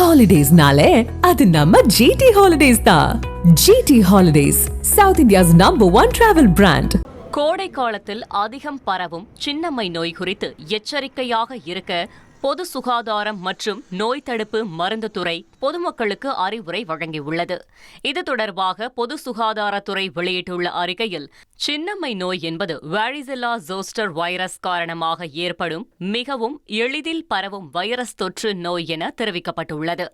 ஹாலிடேஸ்னாலே அது நம்ம ஜிடி ஹாலிடேஸ் தான். GT Holidays, South India's #1 travel brand. கோடை காலத்தில் அதிகம் பரவும் சின்னம்மை நோய் குறித்து எச்சரிக்கையாக இருக்க பொது சுகாதாரம் மற்றும் நோய் தடுப்பு மருந்து துறை பொதுமக்களுக்கு அறிவுரை வழங்கியுள்ளது. இது தொடர்பாக பொது சுகாதாரத்துறை வெளியிட்டுள்ள அறிக்கையில், சின்னம்மை நோய் என்பது வாரிசெல்லா ஜோஸ்டர் வைரஸ் காரணமாக ஏற்படும் மிகவும் எளிதில் பரவும் வைரஸ் தொற்று நோய் என தெரிவிக்கப்பட்டுள்ளது.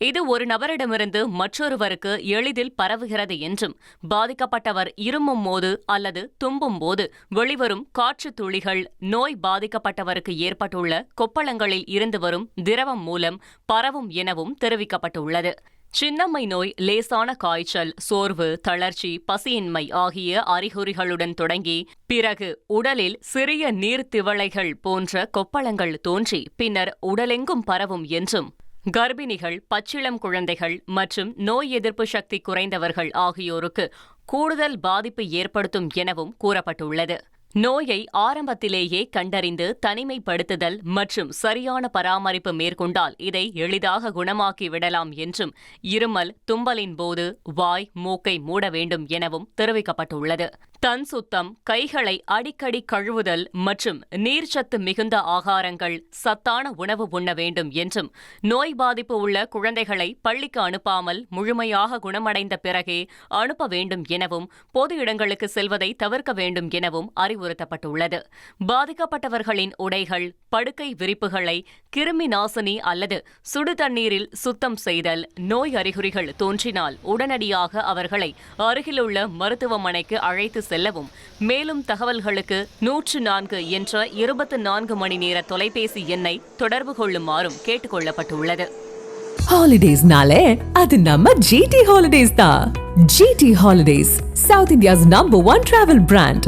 இது ஒரு நபரிடமிருந்து மற்றொருவருக்கு எளிதில் பரவுகிறது என்றும், பாதிக்கப்பட்டவர் இருமும் போது அல்லது தும்பும் போது வெளிவரும் காற்று துளிகள் நோய் பாதிக்கப்பட்டவருக்கு ஏற்பட்டுள்ள கொப்பளங்களில் இருந்து வரும் திரவம் மூலம் பரவும் எனவும் தெரிவிக்கப்பட்டுள்ளது. சின்னம்மை நோய் லேசான காய்ச்சல், சோர்வு, தளர்ச்சி, பசியின்மை ஆகிய அறிகுறிகளுடன் தொடங்கி பிறகு உடலில் சிறிய நீர்த்திவளைகள் போன்ற கொப்பளங்கள் தோன்றி பின்னர் உடலெங்கும் பரவும் என்றும், கர்ப்பிணிகள், பச்சிளம் குழந்தைகள் மற்றும் நோய் எதிர்ப்பு சக்தி குறைந்தவர்கள் ஆகியோருக்கு கூடுதல் பாதிப்பு ஏற்படுத்தும் எனவும் கூறப்பட்டுள்ளது. நோயை ஆரம்பத்திலேயே கண்டறிந்து தனிமைப்படுத்துதல் மற்றும் சரியான பராமரிப்பு மேற்கொண்டால் இதை எளிதாக குணமாக்கி விடலாம் என்றும், இருமல், தும்பலின் போது வாய், மூக்கை மூட வேண்டும் எனவும் தெரிவிக்கப்பட்டுள்ளது. தன் சுத்தம், கைகளை அடிக்கடி கழுவுதல் மற்றும் நீர்ச்சத்து மிகுந்த ஆகாரங்கள், சத்தான உணவு உண்ண வேண்டும் என்றும், நோய் பாதிப்பு உள்ள குழந்தைகளை பள்ளிக்கு அனுப்பாமல் முழுமையாக குணமடைந்த பிறகே அனுப்ப வேண்டும் எனவும், பொது இடங்களுக்கு செல்வதை தவிர்க்க வேண்டும் எனவும் அறிவுறுத்தப்பட்டுள்ளது. பாதிக்கப்பட்டவர்களின் உடைகள், படுக்கை விரிப்புகளை கிருமி நாசினி அல்லது சுடு தண்ணீரில் சுத்தம் செய்தல், நோய் அறிகுறிகள் தோன்றினால் உடனடியாக அவர்களை அருகிலுள்ள மருத்துவமனைக்கு அழைத்து செல்லவும், மேலும் தகவல்களுக்கு 104 என்ற 24 மணி நேர தொலைபேசி எண்ணை தொடர்பு கொள்ளுமாறும் கேட்டுக் கொள்ளப்பட்டுள்ளது. ஹாலிடேஸ்னாலே அது நம்ம ஜிடி ஹாலிடேஸ் தான். GT Holidays, South India's #1 travel brand.